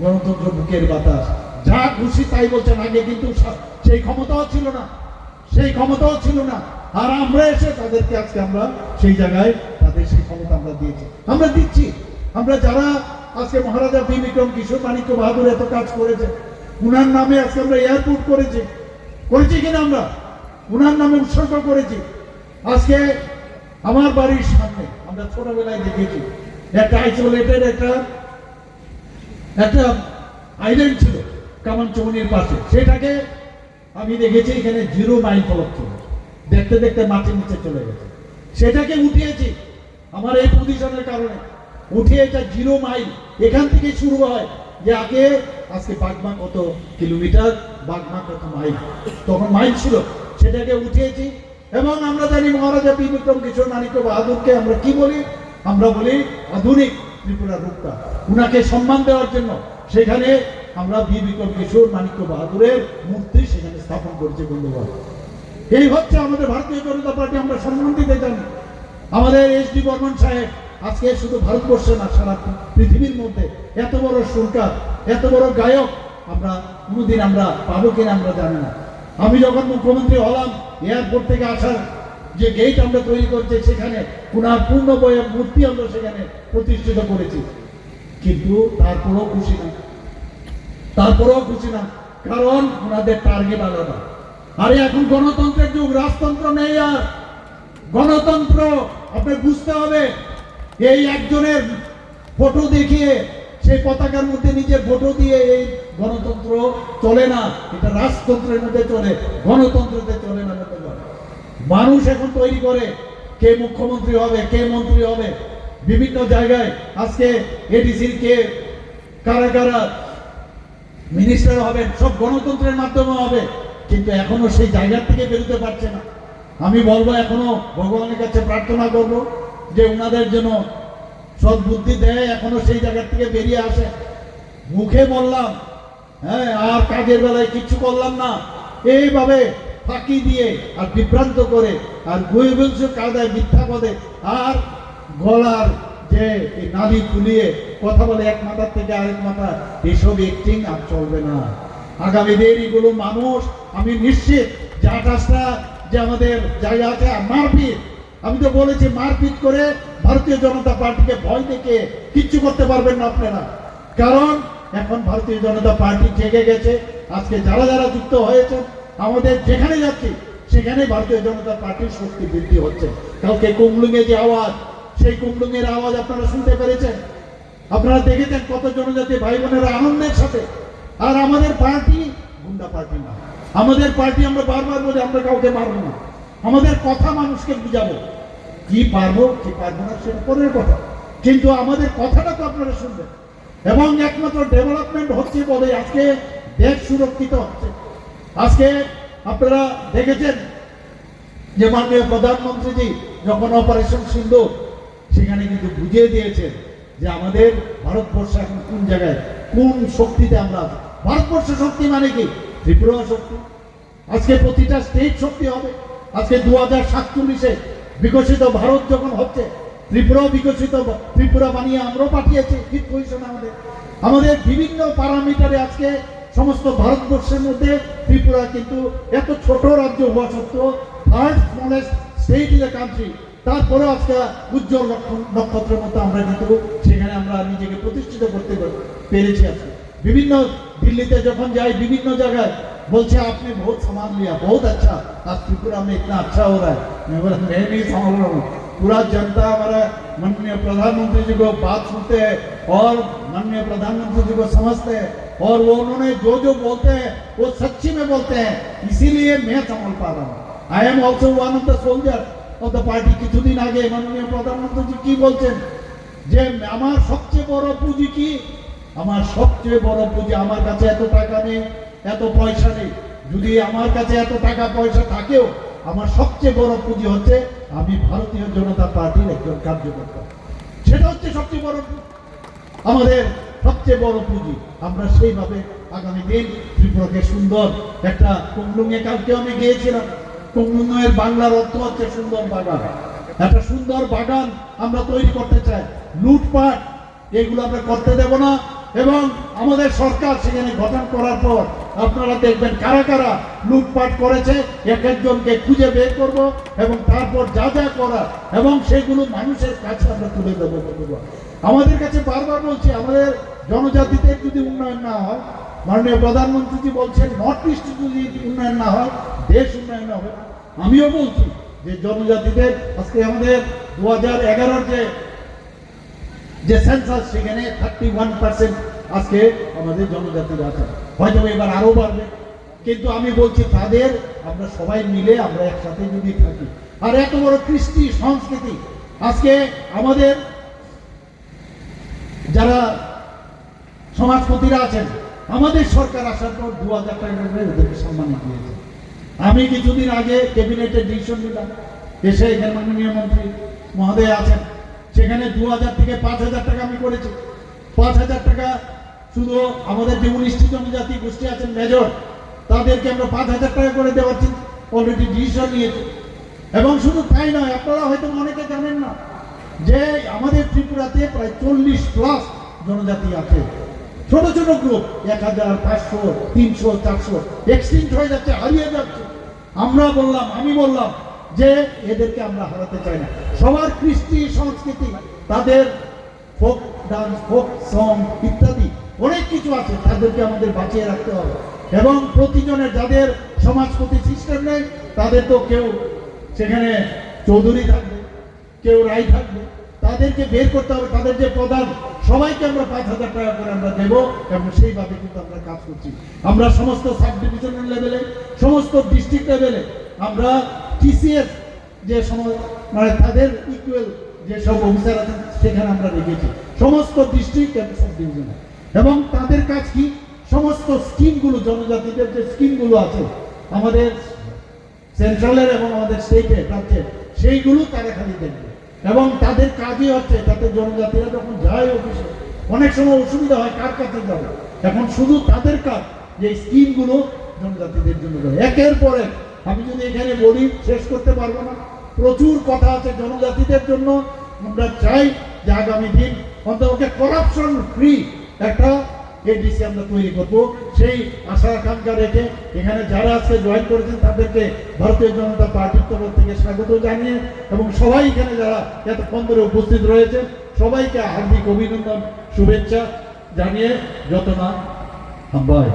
গণতন্ত্র বুকের বাতাস, যা খুশি তাই বলছেন। আগে কিন্তু সেই ক্ষমতাও ছিল না, সেই ক্ষমতাও ছিল না। আর আমরা এসে তাদেরকে আজকে আমরা সেই জায়গায় তাদের সেই ক্ষমতা আমরা দিয়েছি, আমরা দিচ্ছি। আমরা যারা আজকে মহারাজা বীর বিক্রম কিশোর মাণিক্য বাহাদুর এত কাজ করেছে, উনার নামে আজকে আমরা এয়ারপোর্ট করেছি কিনা, আমরা উনার নামে উৎসর্গ করেছি। আজকে আমার বাড়ির সামনে আমরা ছোটবেলায় দেখেছি একটা আইসোলেটেড একটা আইল্যান্ড ছিল কামানচৌনির পাশে, সেটাকে আমি দেখেছি এখানে 0 মাইল ফলক ছিল, দেখতে দেখতে মাটির নিচে চলে গেছে। সেটাকে উঠিয়েছি আমার এই পজিশনের কারণে, উঠিয়ে এটা 0 মাইল এখান থেকে শুরু হয় যে আগে আজকে বাগমা কত কিলোমিটার, বাগমা কত মাইল, তখন মাইল ছিল, সেটাকে উঠিয়েছি। এবং আমরা জানি মহারাজা বীর বিক্রম কিশোর মাণিক্য বাহাদুরকে আমরা কি বলি, আমরা বলি আধুনিক ত্রিপুরা রূপটা। উনাকে সম্মান দেওয়ার জন্য সেখানে আমরা বীর বিক্রম কিশোর মাণিক্য বাহাদুরের মূর্তি সেখানে স্থাপন করেছি বন্ধুগণ। এই হচ্ছে আমাদের ভারতীয় জনতা পার্টি, আমরা সম্মান দিতে জানি। আমাদের এস.ডি. বর্মন সাহেব আজকে শুধু ভারতবর্ষে না, সারা পৃথিবীর মধ্যে এত বড় সুরকার, এত বড় গায়ক আমরা কোনোদিন আমরা পাবো কিনা আমরা জানি না। আমি যখন মুখ্যমন্ত্রী হলাম, এয়ারপোর্ট থেকে আসার যে গেট আমরা তৈরি করছি, সেখানে ওনার পূর্ণবয়ের মূর্তি আমরা সেখানে প্রতিষ্ঠিত করেছি। কিন্তু তারপরেও খুশি না, কারণ ওনাদের টার্গেট আলাদা। আরে এখন গণতন্ত্রের যুগ, রাজতন্ত্র নেই। আর গণতন্ত্র আপনাকে বুঝতে হবে, এই একজনের ফটো দেখিয়ে সেই পতাকার মধ্যে নিজের ফটো দিয়ে এই গণতন্ত্র চলে না, এটা রাজতন্ত্রের মধ্যে চলে, গণতন্ত্রতে চলে না। মানুষ এখন তৈরি করে কে মুখ্যমন্ত্রী হবে, কে মন্ত্রী হবে, বিভিন্ন জায়গায় আজকে এডিসির কে কারা কারা মিনিস্টার হবেন, সব গণতন্ত্রের মাধ্যমে হবে। কিন্তু এখনো সেই জায়গা থেকে বেরোতে পারছে না। আমি বলবো এখনো ভগবানের কাছে প্রার্থনা করব যে ওনাদের জন্য সৎ বুদ্ধি দেয়, এখনো সেই জায়গা থেকে বেরিয়ে আসে। মুখে বললাম হ্যাঁ, আর কাজের বেলায় কিছু করলাম না, এইভাবে ফাঁকি দিয়ে আর বিভ্রান্ত করে আর বহিবংশ কায়দায় মিথ্যা পদে আর গলার যে নালি ফুলিয়ে কথা বলে এক মাথার থেকে আরেক মাথা, এসব অ্যাক্টিং আর চলবে না। আগামী দিন এগুলো মানুষ, আমি নিশ্চিত যে 28টা যে আমাদের জায়গা আছে, মারপিট, আমি তো বলেছি মারপিট করে ভারতীয় জনতা পার্টিকে ভয় দেখে কিচ্ছু করতে পারবেন না আপনারা। কারণ এখন ভারতীয় জনতা পার্টি জেগে গেছে। আজকে যারা যারা যুক্ত হয়েছে, আমাদের যেখানে যাচ্ছি সেখানে ভারতীয় জনতা পার্টির শক্তি বৃদ্ধি হচ্ছে। কালকে কুমলুঙে যে আওয়াজ, সেই কুমলুঙের আওয়াজ আপনারা শুনতে পেরেছেন, আপনারা দেখেছেন কত জনজাতি ভাই বোনেরা আনন্দের সাথে। আর আমাদের পার্টি গুন্ডা পার্টি না, আমাদের পার্টি আমরা বারবার বলি আমরা কাউকে মারবো না, আমাদের কথা মানুষকে বুঝাবো। কি পারবো কি পারবো না সেটা পরের কথা, কিন্তু আমাদের কথাটা তো আপনারা শুনবেন। এবং একমাত্র ডেভেলপমেন্ট হচ্ছে বলে আজকে দেশ সুরক্ষিত হচ্ছে। আজকে আপনারা দেখেছেন যে মাননীয় প্রধানমন্ত্রীজি যখন অপারেশন সিন্দুর, সেখানে কিন্তু বুঝিয়ে দিয়েছেন যে আমাদের ভারতবর্ষ এখন কোন জায়গায়, কোন শক্তিতে আমরা আছি। ভারতবর্ষ শক্তি মানে কি? ত্রিপুরা শক্তি। আজকে প্রতিটা স্টেট শক্তি হবে। আজকে 2047-এ বিকশিত ভারত যখন হচ্ছে, ত্রিপুরাও বিকশিত, ত্রিপুরা বানিয়ে আমরাও পাঠিয়েছি ঠিক পজিশন। আমাদের বিভিন্ন প্যারামিটারে আজকে সমস্ত ভারতবর্ষের মধ্যে ত্রিপুরা কিন্তু এত ছোট রাজ্য হওয়া সত্ত্বেও third smallest state in the country, তারপরে আজকে উজ্জ্বল নক্ষত্রের মতো আমরা কিন্তু সেখানে আমরা নিজেকে প্রতিষ্ঠিত করতে পেরেছি। আজকে বিভিন্ন দিল্লিতে যখন যাই, বিভিন্ন জায়গায় বলছে আপনি बहुत सामान लिया, बहुत अच्छा, आज त्रिपुरा में इतना अच्छा हो रहा है। मैं बोला मैं नहीं समझ रहा हूँ, पूरा जनता हमारा माननीय प्रधानमंत्री जी को बात सुनते हैं और माननीय प्रधानमंत्री जी को समझते हैं, और वो उन्होंने जो जो बोलते हैं वो सच्ची में बोलते हैं, इसीलिए मैं संभाल पा रहा हूँ। I am also one of the soldier of the party. কিছুদিন আগে মাননীয় প্রধানমন্ত্রী কি বলছেন যে আমার সবচেয়ে বড় পুঁজি কি, আমার সবচেয়ে বড় পুঁজি, আমার কাছে এত টাকা নেই, এত পয়সা নেই, যদি আমার কাছে এত টাকা পয়সা থাকেও আমার সবচেয়ে বড় পুঁজি হচ্ছে আমি ভারতীয় জনতা পার্টির একজন কার্যকর্তা। সেটা হচ্ছে সবচেয়ে বড় আমাদের সবচেয়ে বড় পুঁজি। আমরা সেইভাবে আগামী দিন ত্রিপুরাকে সুন্দর একটা কুমলুঙে, কালকে আমি গিয়েছিলাম, কুমলুঙের বাংলার অর্থ হচ্ছে সুন্দর বাগান। একটা সুন্দর বাগান আমরা তৈরি করতে চাই। লুটপাট এগুলো আমরা করতে দেব না। এবং আমাদের সরকার সেখানে গঠন করার পর আপনারা দেখবেন কারা কারা লুটপাট করেছে, এক একজনকে খুঁজে বের করব এবং তারপর যা যা করা এবং সেগুলো মানুষের কাছে আমরা তুলে দেবো। আমাদের কাছে বারবার বলছি, আমাদের জনজাতিদের যদি উন্নয়ন না হয়, মাননীয় প্রধানমন্ত্রীজি বলছেন নর্থ ইস্ট যদি উন্নয়ন না হয় দেশ উন্নয়ন হবে। আমিও বলছি যে জনজাতিদের আজকে আমাদের 2011 যে সেন্সাস সেখানে 31% আজকে আমাদের জনজাতির আছে, হয়তো এবার আরো বাড়বে, কিন্তু আমি বলছি তাদের আমরা সবাই মিলে আমরা একসাথে যদি থাকি। আর এত বড় কৃষ্টি সংস্কৃতি আজকে আমাদের যারা সমাজপতিরা আছেন, আমাদের সরকার আসার পর 2000 টাকা করে ওদেরকে সম্মান দিয়েছে। আমি কিছুদিন আগে ক্যাবিনেটের ডিসিশন নিলাম, এসে এখানে মাননীয় মন্ত্রী মহোদয় আছেন, সেখানে 2000 থেকে 5000 টাকা আমি করেছি। 5000 টাকা শুধু আমাদের যে 19টি জনজাতি গোষ্ঠী আছেন মেজর, তাদেরকে আমরা 5000 টাকা করে দেওয়ার অলরেডি ডিসিশন নিয়েছি। এবং শুধু তাই নয়, আপনারা হয়তো অনেকে জানেন না যে আমাদের ত্রিপুরাতে প্রায় 40+ জনজাতি আছে, ছোট ছোট গ্রুপ, 1000, 500, 300, 400 এক্সটিংক্ট হয়ে যাচ্ছে, হারিয়ে যাচ্ছে। আমি বললাম যে এদেরকে আমরা হারাতে চাই না। সবার কৃষ্টি সংস্কৃতি, তাদের ফোক ডান্স, ফোক সং ইত্যাদি অনেক কিছু আছে, তাদেরকে আমাদের বাঁচিয়ে রাখতে হবে। এবং প্রতিজনের যাদের সমাজপতি সিস্টেম নেই, তাদের তো কেউ সেখানে চৌধুরী থাকবে, কেউ রায় থাকবে, তাদেরকে বের করতে হবে। তাদের যে প্রধান, সবাইকে আমরা 5000 টাকা করে আমরা দেবো এবং সেইভাবে কিন্তু আমরা কাজ করছি। আমরা সমস্ত সাব ডিভিশনাল লেভেলে, সমস্ত ডিস্ট্রিক্ট লেভেলে আমরা টিসিএস যে মানে তাদের ইকুয়াল যেসব অফিসার আছেন সেখানে আমরা রেখেছি সমস্ত ডিস্ট্রিক্ট এবং সাব ডিভিশনে। এবং তাদের কাজ কি, সমস্ত স্কিমগুলো, জনজাতিদের যে স্কিমগুলো আছে আমাদের সেন্ট্রালের এবং আমাদের স্টেটের রাজ্যের, সেইগুলো তারা খালি দেখবে। এবং তাদের কাজই হচ্ছে, তাতে জনজাতিরা যখন যায় অফিসে অনেক সময় অসুবিধা হয় কার কাছে যাবে, এখন শুধু তাদের কাজ যে স্কিমগুলো জনজাতিদের জন্য করে। একের পর এক আমি যদি এখানে বলি শেষ করতে পারবো না, প্রচুর কথা আছে জনজাতিদের জন্য। আমরা চাই যে আগামী দিন অন্তত করাপশন ফ্রি একটা এডিসি আমরা তৈরি করবো। সেই আশা আকাঙ্ক্ষা রেখে এখানে যারা আজকে জয়েন করেছেন তাদেরকে ভারতীয় জনতা পার্টির তরফ থেকে স্বাগত জানিয়ে এবং সবাই এখানে যারা এতক্ষণ ধরে উপস্থিত রয়েছে সবাইকে হার্দিক অভিনন্দন, শুভেচ্ছা জানিয়ে যত না হাম্বায়।